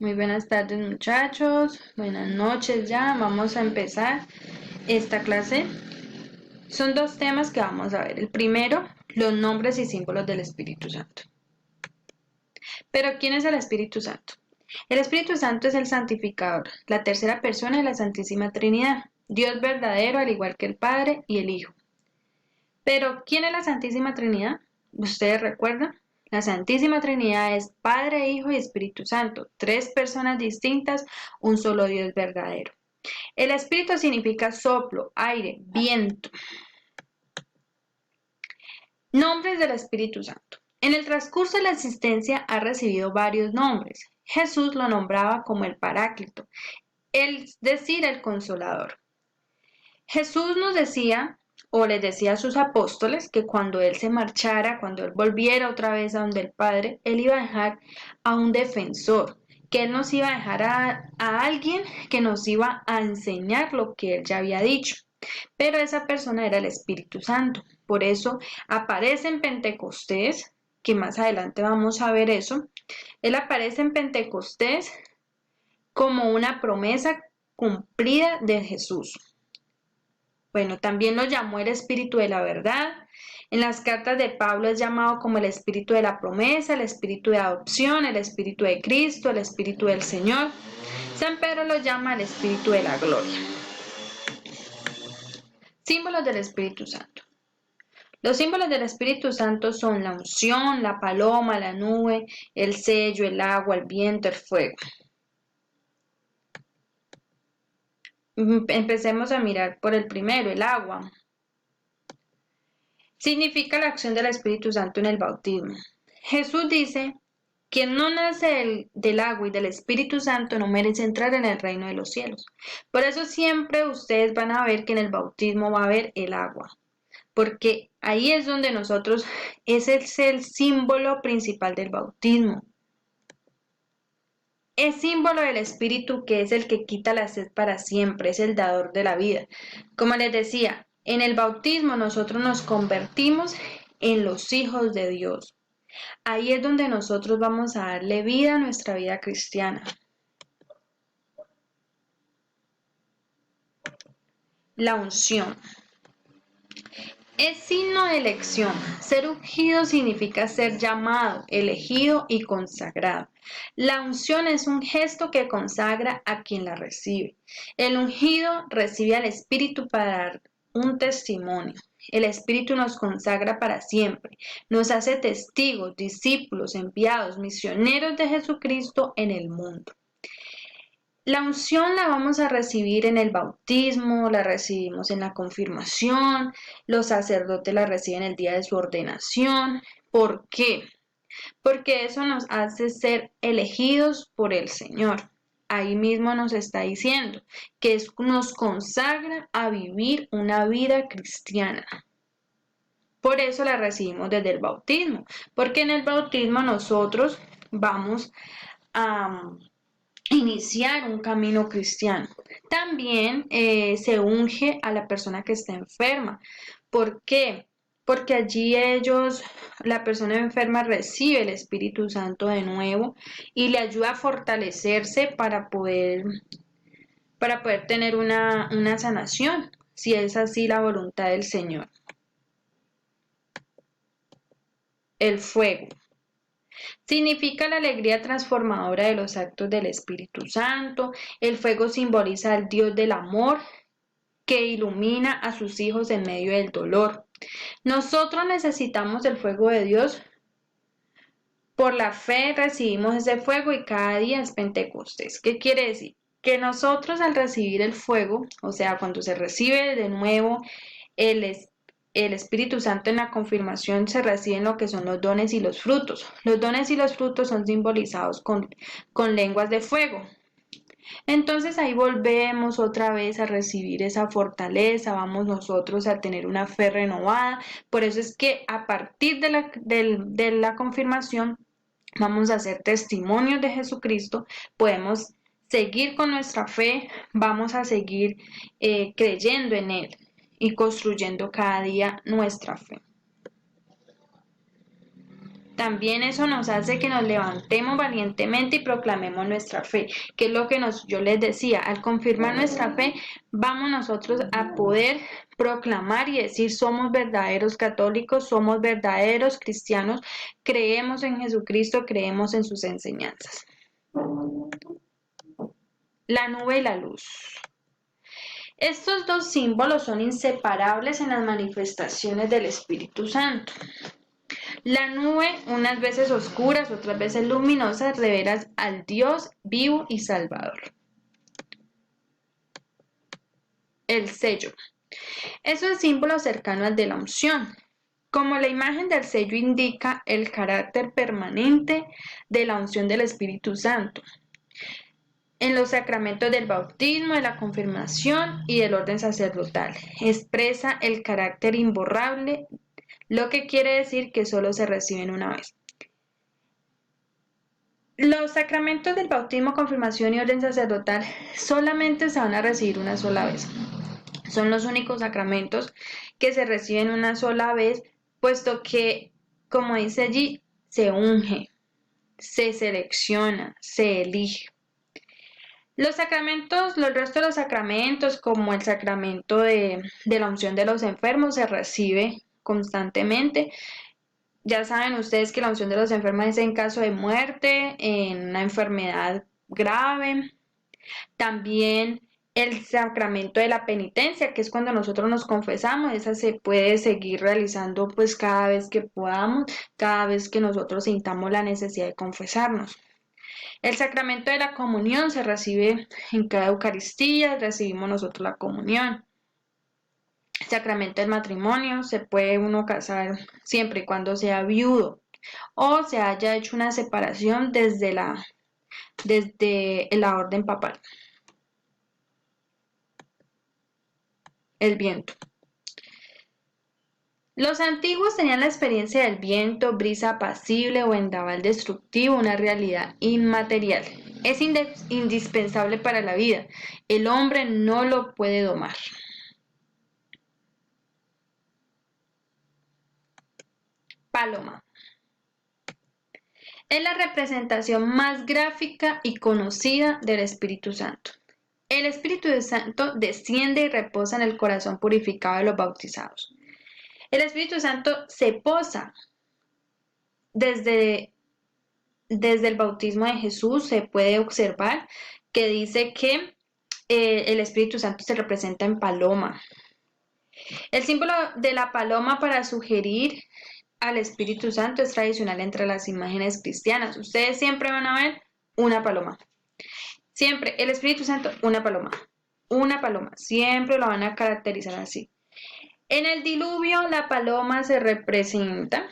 Muy buenas tardes muchachos, buenas noches ya, vamos a empezar esta clase. Son dos temas que vamos a ver. El primero, los nombres y símbolos del Espíritu Santo. Pero ¿quién es el Espíritu Santo? El Espíritu Santo es el santificador, la tercera persona de la Santísima Trinidad, Dios verdadero al igual que el Padre y el Hijo. Pero ¿quién es la Santísima Trinidad? ¿Ustedes recuerdan? La Santísima Trinidad es Padre, Hijo y Espíritu Santo, tres personas distintas, un solo Dios verdadero. El Espíritu significa soplo, aire, viento. Nombres del Espíritu Santo. En el transcurso de la existencia ha recibido varios nombres. Jesús lo nombraba como el Paráclito, es decir, el Consolador. Jesús nos decía, o les decía a sus apóstoles, que cuando Él se marchara, cuando Él volviera otra vez a donde el Padre, Él iba a dejar a un defensor, que Él nos iba a dejar a alguien que nos iba a enseñar lo que Él ya había dicho. Pero esa persona era el Espíritu Santo. Por eso aparece en Pentecostés, que más adelante vamos a ver eso. Él aparece en Pentecostés como una promesa cumplida de Jesús. Bueno, también lo llamó el Espíritu de la verdad. En las cartas de Pablo es llamado como el Espíritu de la promesa, el Espíritu de adopción, el Espíritu de Cristo, el Espíritu del Señor. San Pedro lo llama el Espíritu de la gloria. Símbolos del Espíritu Santo. Los símbolos del Espíritu Santo son la unción, la paloma, la nube, el sello, el agua, el viento, el fuego. Empecemos a mirar por el primero, el agua. Significa la acción del Espíritu Santo en el bautismo. Jesús dice, quien no nace del agua y del Espíritu Santo no merece entrar en el reino de los cielos. Por eso siempre ustedes van a ver que en el bautismo va a haber el agua. Porque ahí es donde nosotros, ese es el símbolo principal del bautismo. Es símbolo del Espíritu que es el que quita la sed para siempre, es el dador de la vida. Como les decía, en el bautismo nosotros nos convertimos en los hijos de Dios. Ahí es donde nosotros vamos a darle vida a nuestra vida cristiana. La unción. Es signo de elección. Ser ungido significa ser llamado, elegido y consagrado. La unción es un gesto que consagra a quien la recibe. El ungido recibe al Espíritu para dar un testimonio. El Espíritu nos consagra para siempre. Nos hace testigos, discípulos, enviados, misioneros de Jesucristo en el mundo. La unción la vamos a recibir en el bautismo, la recibimos en la confirmación, los sacerdotes la reciben el día de su ordenación. ¿Por qué? Porque eso nos hace ser elegidos por el Señor. Ahí mismo nos está diciendo que nos consagra a vivir una vida cristiana. Por eso la recibimos desde el bautismo, porque en el bautismo nosotros vamos a iniciar un camino cristiano. También se unge a la persona que está enferma. ¿Por qué? Porque allí la persona enferma recibe el Espíritu Santo de nuevo y le ayuda a fortalecerse para poder tener una sanación, si es así la voluntad del Señor. El fuego. Significa la alegría transformadora de los actos del Espíritu Santo. El fuego simboliza al Dios del amor que ilumina a sus hijos en medio del dolor. Nosotros necesitamos el fuego de Dios. Por la fe recibimos ese fuego y cada día es Pentecostés. ¿Qué quiere decir? Que nosotros al recibir el fuego, o sea, cuando se recibe de nuevo el Espíritu Santo en la confirmación, se reciben lo que son los dones y los frutos. Los dones y los frutos son simbolizados con lenguas de fuego. Entonces ahí volvemos otra vez a recibir esa fortaleza, vamos nosotros a tener una fe renovada. Por eso es que a partir de la confirmación vamos a hacer testimonios de Jesucristo, podemos seguir con nuestra fe, vamos a seguir creyendo en Él y construyendo cada día nuestra fe. También eso nos hace que nos levantemos valientemente y proclamemos nuestra fe, que es lo que yo les decía, al confirmar nuestra fe, vamos nosotros a poder proclamar y decir somos verdaderos católicos, somos verdaderos cristianos, creemos en Jesucristo, creemos en sus enseñanzas. La nube y la luz. Estos dos símbolos son inseparables en las manifestaciones del Espíritu Santo. La nube, unas veces oscuras, otras veces luminosas, revela al Dios vivo y salvador. El sello. Es un símbolo cercano al de la unción. Como la imagen del sello indica el carácter permanente de la unción del Espíritu Santo. En los sacramentos del bautismo, de la confirmación y del orden sacerdotal. Expresa el carácter imborrable, lo que quiere decir que solo se reciben una vez. Los sacramentos del bautismo, confirmación y orden sacerdotal solamente se van a recibir una sola vez. Son los únicos sacramentos que se reciben una sola vez, puesto que, como dice allí, se unge, se selecciona, se elige. Los sacramentos, los restos de los sacramentos, como el sacramento de la unción de los enfermos, se recibe constantemente. Ya saben ustedes que la unción de los enfermos es en caso de muerte, en una enfermedad grave. También el sacramento de la penitencia, que es cuando nosotros nos confesamos, esa se puede seguir realizando pues cada vez que podamos, cada vez que nosotros sintamos la necesidad de confesarnos. El sacramento de la comunión se recibe en cada Eucaristía, recibimos nosotros la comunión. El sacramento del matrimonio, se puede uno casar siempre y cuando sea viudo o se haya hecho una separación desde la orden papal. El viento. Los antiguos tenían la experiencia del viento, brisa apacible o vendaval destructivo, una realidad inmaterial. Es indispensable para la vida. El hombre no lo puede domar. Paloma. Es la representación más gráfica y conocida del Espíritu Santo. El Espíritu Santo desciende y reposa en el corazón purificado de los bautizados. El Espíritu Santo se posa desde el bautismo de Jesús, se puede observar que dice que el Espíritu Santo se representa en paloma. El símbolo de la paloma para sugerir al Espíritu Santo es tradicional entre las imágenes cristianas. Ustedes siempre van a ver una paloma. Siempre, el Espíritu Santo, una paloma. Una paloma. Siempre lo van a caracterizar así. En el diluvio la paloma se representa,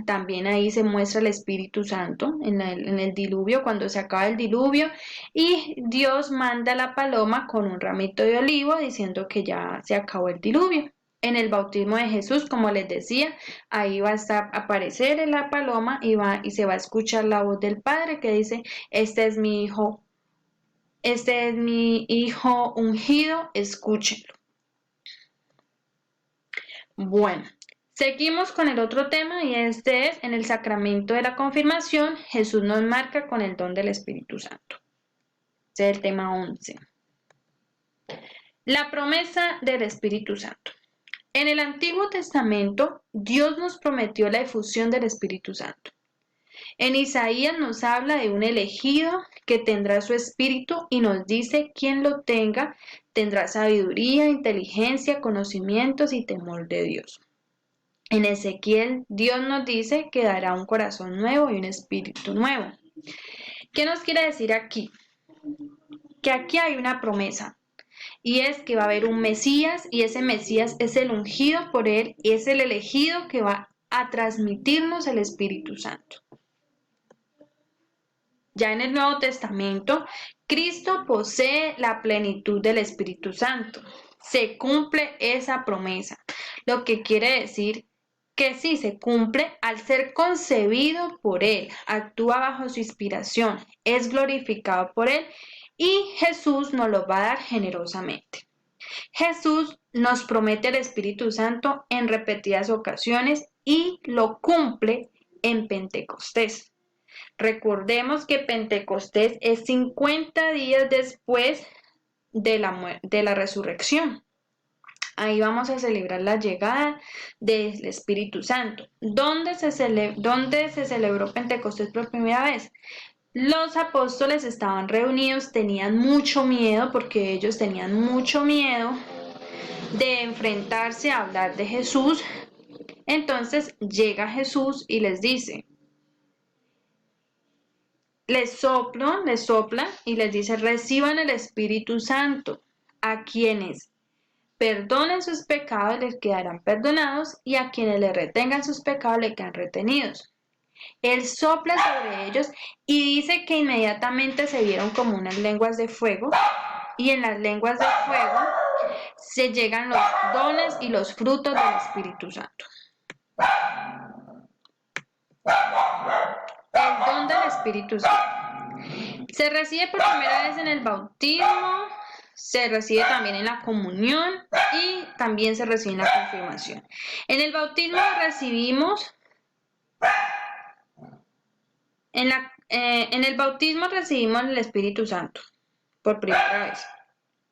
también ahí se muestra el Espíritu Santo, en el diluvio, cuando se acaba el diluvio, y Dios manda la paloma con un ramito de olivo diciendo que ya se acabó el diluvio. En el bautismo de Jesús, como les decía, ahí va a aparecer en la paloma y se va a escuchar la voz del Padre que dice, este es mi hijo ungido, escúchenlo. Bueno, seguimos con el otro tema y este es en el sacramento de la confirmación, Jesús nos marca con el don del Espíritu Santo. Este es el tema 11. La promesa del Espíritu Santo. En el Antiguo Testamento, Dios nos prometió la efusión del Espíritu Santo. En Isaías nos habla de un elegido que tendrá su espíritu y nos dice quien lo tenga tendrá sabiduría, inteligencia, conocimientos y temor de Dios. En Ezequiel, Dios nos dice que dará un corazón nuevo y un espíritu nuevo. ¿Qué nos quiere decir aquí? Que aquí hay una promesa. Y es que va a haber un Mesías y ese Mesías es el ungido por él y es el elegido que va a transmitirnos el Espíritu Santo. Ya en el Nuevo Testamento, Cristo posee la plenitud del Espíritu Santo. Se cumple esa promesa, lo que quiere decir que sí se cumple al ser concebido por Él, actúa bajo su inspiración, es glorificado por Él y Jesús nos lo va a dar generosamente. Jesús nos promete el Espíritu Santo en repetidas ocasiones y lo cumple en Pentecostés. Recordemos que Pentecostés es 50 días después de la resurrección. Ahí vamos a celebrar la llegada del Espíritu Santo. ¿Dónde se celebró Pentecostés por primera vez? Los apóstoles estaban reunidos, tenían mucho miedo, porque ellos tenían mucho miedo de enfrentarse a hablar de Jesús. Entonces llega Jesús y les dice, les sopla y les dice, reciban el Espíritu Santo. A quienes perdonen sus pecados les quedarán perdonados, y a quienes le retengan sus pecados les quedan retenidos. Él sopla sobre ellos y dice que inmediatamente se vieron como unas lenguas de fuego, y en las lenguas de fuego se llegan los dones y los frutos del Espíritu Santo. El don del Espíritu Santo se recibe por primera vez en el bautismo, se recibe también en la comunión y también se recibe en la confirmación. En el bautismo recibimos en el bautismo recibimos el Espíritu Santo por primera vez.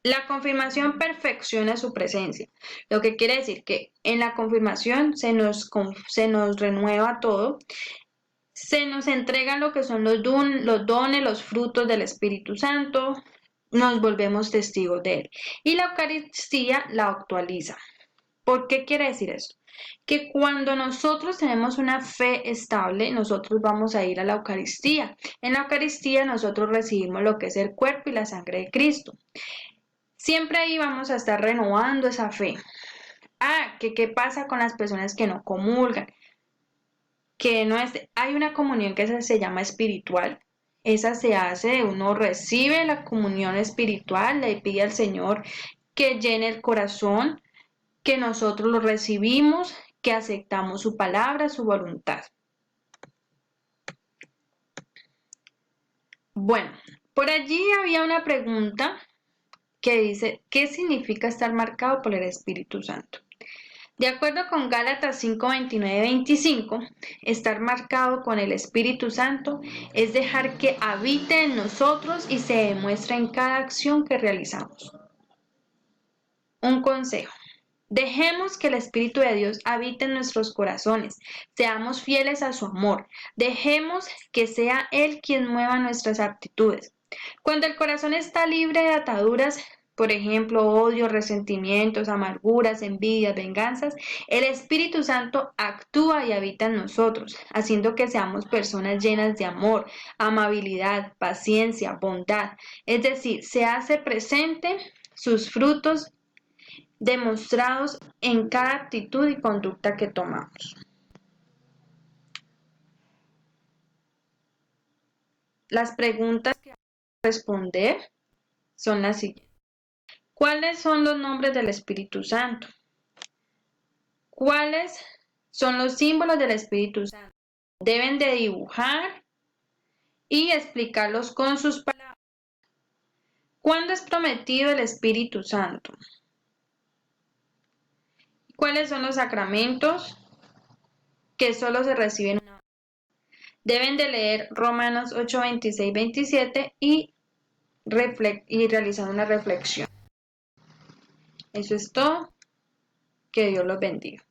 La confirmación perfecciona su presencia, lo que quiere decir que en la confirmación se nos renueva todo, se nos entregan lo que son los dones, los frutos del Espíritu Santo, nos volvemos testigos de él. Y la Eucaristía la actualiza. ¿Por qué quiere decir esto? Que cuando nosotros tenemos una fe estable, nosotros vamos a ir a la Eucaristía. En la Eucaristía nosotros recibimos lo que es el cuerpo y la sangre de Cristo. Siempre ahí vamos a estar renovando esa fe. ¿Qué pasa con las personas que no comulgan? Hay una comunión que se llama espiritual. Esa se hace, uno recibe la comunión espiritual, le pide al Señor que llene el corazón, que nosotros lo recibimos, que aceptamos su palabra, su voluntad. Bueno, por allí había una pregunta que dice, ¿qué significa estar marcado por el Espíritu Santo? De acuerdo con Gálatas 5, 29, 25, estar marcado con el Espíritu Santo es dejar que habite en nosotros y se demuestre en cada acción que realizamos. Un consejo. Dejemos que el Espíritu de Dios habite en nuestros corazones. Seamos fieles a su amor. Dejemos que sea Él quien mueva nuestras actitudes. Cuando el corazón está libre de ataduras, por ejemplo, odio, resentimientos, amarguras, envidias, venganzas, el Espíritu Santo actúa y habita en nosotros, haciendo que seamos personas llenas de amor, amabilidad, paciencia, bondad. Es decir, se hace presente sus frutos demostrados en cada actitud y conducta que tomamos. Las preguntas que vamos a responder son las siguientes. ¿Cuáles son los nombres del Espíritu Santo? ¿Cuáles son los símbolos del Espíritu Santo? Deben de dibujar y explicarlos con sus palabras. ¿Cuándo es prometido el Espíritu Santo? ¿Cuáles son los sacramentos que solo se reciben una vez? Deben de leer Romanos 8, 26, 27 y realizar una reflexión. Eso es todo. Que Dios los bendiga.